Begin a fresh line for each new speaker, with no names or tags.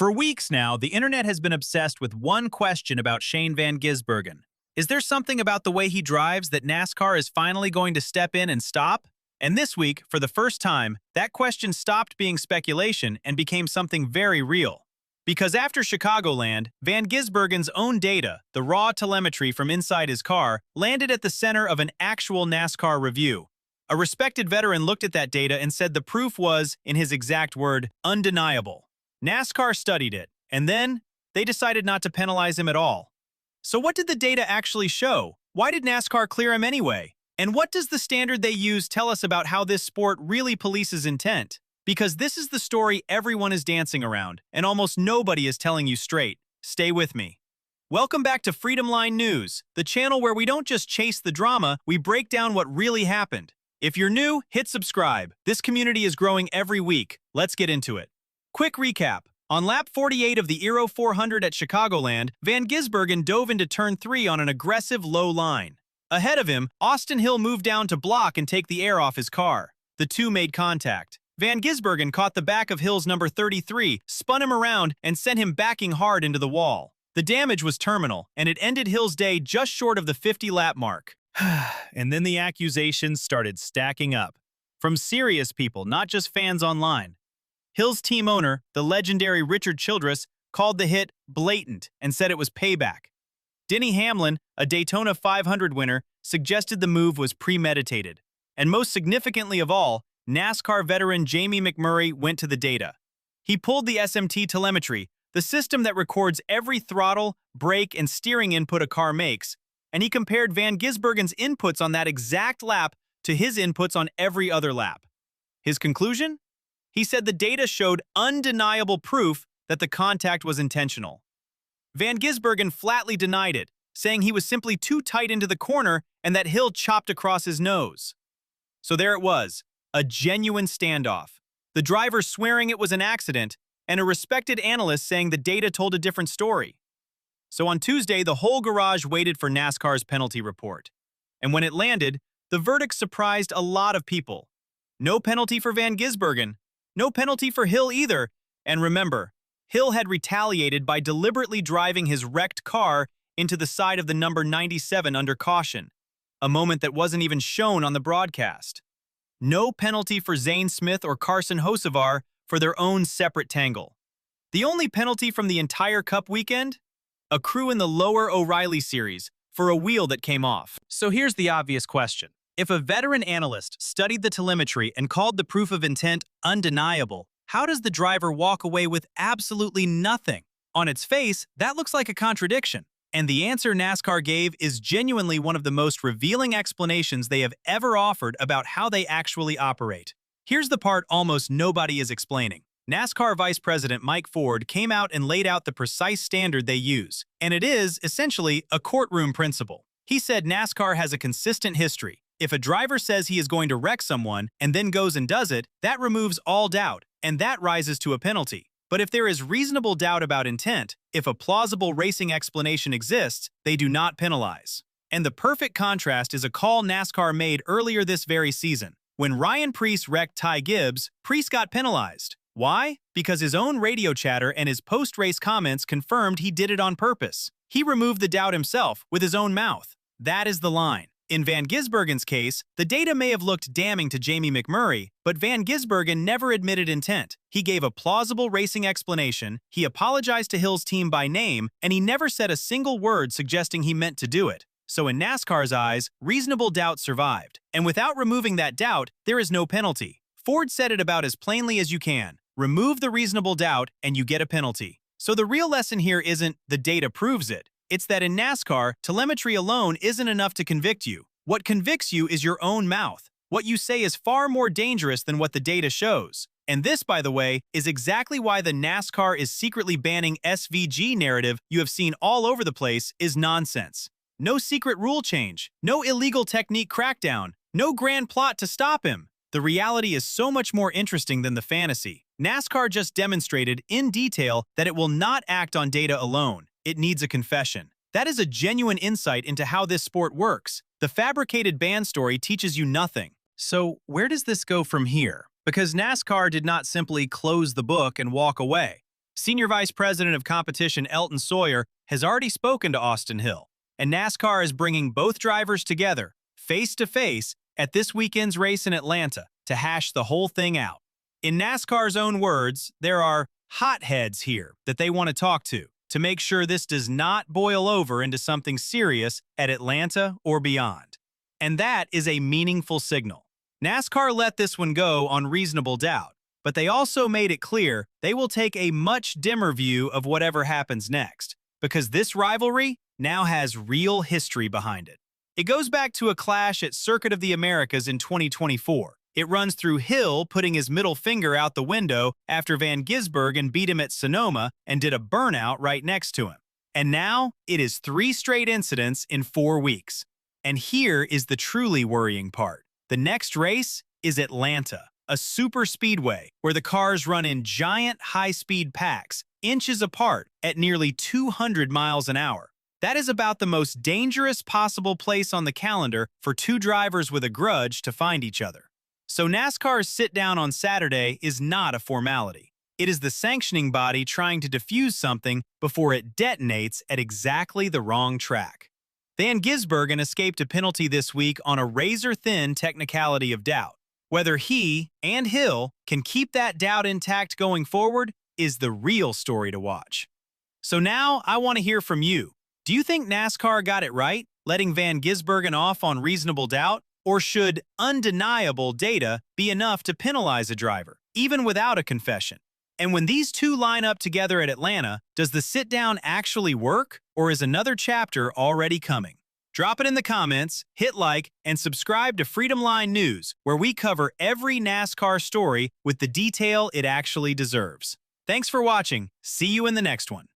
For weeks now, the internet has been obsessed with one question about Shane Van Gisbergen. Is there something about the way he drives that NASCAR is finally going to step in and stop? And this week, for the first time, that question stopped being speculation and became something very real. Because after Chicagoland, Van Gisbergen's own data, the raw telemetry from inside his car, landed at the center of an actual NASCAR review. A respected veteran looked at that data and said the proof was, in his exact word, undeniable. NASCAR studied it, and then they decided not to penalize him at all. So what did the data actually show? Why did NASCAR clear him anyway? And what does the standard they use tell us about how this sport really polices intent? Because this is the story everyone is dancing around, and almost nobody is telling you straight. Stay with me. Welcome back to Freedom Line News, the channel where we don't just chase the drama, we break down what really happened. If you're new, hit subscribe. This community is growing every week. Let's get into it. Quick recap. On lap 48 of the Euro 400 at Chicagoland, Van Gisbergen dove into turn 3 on an aggressive low line. Ahead of him, Austin Hill moved down to block and take the air off his car. The two made contact. Van Gisbergen caught the back of Hill's number 33, spun him around, and sent him backing hard into the wall. The damage was terminal, and it ended Hill's day just short of the 50-lap mark. And then the accusations started stacking up. From serious people, not just fans online. Hill's team owner, the legendary Richard Childress, called the hit blatant and said it was payback. Denny Hamlin, a Daytona 500 winner, suggested the move was premeditated. And most significantly of all, NASCAR veteran Jamie McMurray went to the data. He pulled the SMT telemetry, the system that records every throttle, brake, and steering input a car makes, and he compared Van Gisbergen's inputs on that exact lap to his inputs on every other lap. His conclusion? He said the data showed undeniable proof that the contact was intentional. Van Gisbergen flatly denied it, saying he was simply too tight into the corner and that Hill chopped across his nose. So there it was, a genuine standoff. The driver swearing it was an accident, and a respected analyst saying the data told a different story. So on Tuesday, the whole garage waited for NASCAR's penalty report. And when it landed, the verdict surprised a lot of people. No penalty for Van Gisbergen. No penalty for Hill either. And remember, Hill had retaliated by deliberately driving his wrecked car into the side of the number 97 under caution, a moment that wasn't even shown on the broadcast. No penalty for Zane Smith or Carson Hocevar for their own separate tangle. The only penalty from the entire Cup weekend? A crew in the lower O'Reilly series for a wheel that came off. So here's the obvious question. If a veteran analyst studied the telemetry and called the proof of intent undeniable, how does the driver walk away with absolutely nothing? On its face, that looks like a contradiction. And the answer NASCAR gave is genuinely one of the most revealing explanations they have ever offered about how they actually operate. Here's the part almost nobody is explaining. NASCAR Vice President Mike Ford came out and laid out the precise standard they use, and it is, essentially, a courtroom principle. He said NASCAR has a consistent history. If a driver says he is going to wreck someone and then goes and does it, that removes all doubt, and that rises to a penalty. But if there is reasonable doubt about intent, if a plausible racing explanation exists, they do not penalize. And the perfect contrast is a call NASCAR made earlier this very season. When Ryan Preece wrecked Ty Gibbs, Preece got penalized. Why? Because his own radio chatter and his post-race comments confirmed he did it on purpose. He removed the doubt himself with his own mouth. That is the line. In Van Gisbergen's case, the data may have looked damning to Jamie McMurray, but Van Gisbergen never admitted intent. He gave a plausible racing explanation, he apologized to Hill's team by name, and he never said a single word suggesting he meant to do it. So in NASCAR's eyes, reasonable doubt survived. And without removing that doubt, there is no penalty. Ford said it about as plainly as you can. Remove the reasonable doubt, and you get a penalty. So the real lesson here isn't the data proves it. It's that in NASCAR, telemetry alone isn't enough to convict you. What convicts you is your own mouth. What you say is far more dangerous than what the data shows. And this, by the way, is exactly why the NASCAR is secretly banning SVG narrative you have seen all over the place is nonsense. No secret rule change, no illegal technique crackdown, no grand plot to stop him. The reality is so much more interesting than the fantasy. NASCAR just demonstrated in detail that it will not act on data alone. It needs a confession. That is a genuine insight into how this sport works. The fabricated ban story teaches you nothing. So where does this go from here? Because NASCAR did not simply close the book and walk away. Senior Vice President of Competition Elton Sawyer has already spoken to Austin Hill, and NASCAR is bringing both drivers together, face-to-face, at this weekend's race in Atlanta to hash the whole thing out. In NASCAR's own words, there are hotheads here that they want to talk to make sure this does not boil over into something serious at Atlanta or beyond. And that is a meaningful signal. NASCAR let this one go on reasonable doubt, but they also made it clear they will take a much dimmer view of whatever happens next, because this rivalry now has real history behind it. It goes back to a clash at Circuit of the Americas in 2024. It runs through Hill putting his middle finger out the window after Van Gisbergen beat him at Sonoma and did a burnout right next to him. And now it is 3 straight incidents in 4 weeks. And here is the truly worrying part. The next race is Atlanta, a super speedway where the cars run in giant high-speed packs, inches apart at nearly 200 miles an hour. That is about the most dangerous possible place on the calendar for 2 drivers with a grudge to find each other. So NASCAR's sit-down on Saturday is not a formality. It is the sanctioning body trying to defuse something before it detonates at exactly the wrong track. Van Gisbergen escaped a penalty this week on a razor-thin technicality of doubt. Whether he and Hill can keep that doubt intact going forward is the real story to watch. So now I want to hear from you. Do you think NASCAR got it right, letting Van Gisbergen off on reasonable doubt? Or should undeniable data be enough to penalize a driver, even without a confession? And when these two line up together at Atlanta, does the sit-down actually work, or is another chapter already coming? Drop it in the comments, hit like, and subscribe to Freedom Line News, where we cover every NASCAR story with the detail it actually deserves. Thanks for watching. See you in the next one.